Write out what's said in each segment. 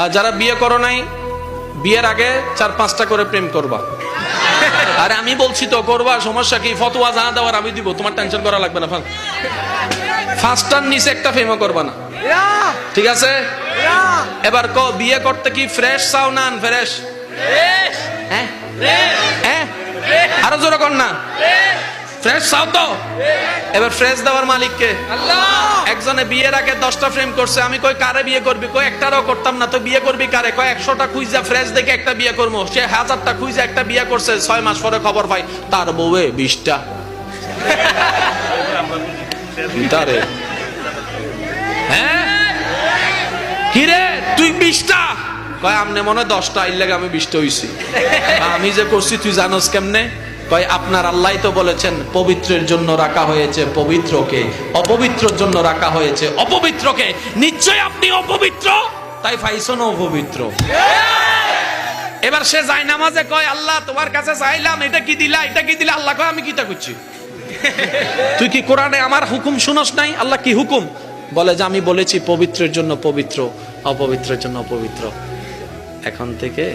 আর যারা বিয়ে করো নাই, বিয়ের আগে 4-5টা করে প্রেম করবা। আরে আমি বলছি তো করবা, সমস্যা কি? ফতোয়া যা দেওয়ার আমি দিব, তোমার টেনশন করা লাগবে না। 5টার নিচে একটা প্রেমও করবা না, ঠিক আছে? এবার বিয়ে করতে কি ফ্রেশ চাও না আনফ্রেশ? হ্যাঁ হ্যাঁ, আরো জোরে কর না, ফ্রেশ চাও তো? এবার ফ্রেশ দেওয়ার মালিক কে? আল্লাহ। একজনে বিয়ের আগে 10টা প্রেম করছে, আমি কই কারে বিয়ে করবি? কই একটারও করতাম না। তো বিয়ে করবি কারে? কই 100টা খুঁজা ফ্রেশ দেখে একটা বিয়ে করবো। সে 1000টা খুঁজা একটা বিয়ে করছে, 6 মাস পরে খবর পাই তার বউয়ে 20টা। হ্যাঁ কিরে তুই 20টা? কয় আমনে মনে 10টা, এর লাগে আমি 20টা হইছি। আমি যে করছি তুই জানোস কেমনে? কয় আপনার আল্লাহ তো বলেছেন পবিত্রের জন্য রাখা হয়েছে পবিত্রকে, অপবিত্রের জন্য রাখা হয়েছে অপবিত্রকে। নিশ্চয় আপনি অপবিত্র, তাই পাইছো না অপবিত্র। এবার সে যায় নামাজে কয় আল্লাহ তোমার কাছে চাইলাম, এটা কি দিলা, এটা কি দিলা? আল্লাহ কয় আমি কিটা করছি? তুই কি কোরআনে আমার হুকুম শুনস নাই? আল্লাহ কি হুকুম বলে? যে আমি বলেছি পবিত্রের জন্য পবিত্র, অপবিত্রের জন্য অপবিত্র। এখন থেকে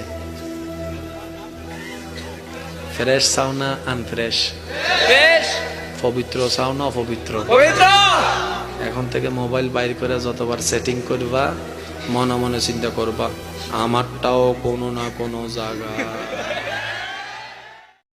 ফ্রেশ চাও না আনফ্রেশ? পবিত্র চাও না অপবিত্র? এখন থেকে মোবাইল বাইর করে যতবার সেটিং করবা, মনে মনে চিন্তা করবা আমারটাও কোনো না কোনো জায়গা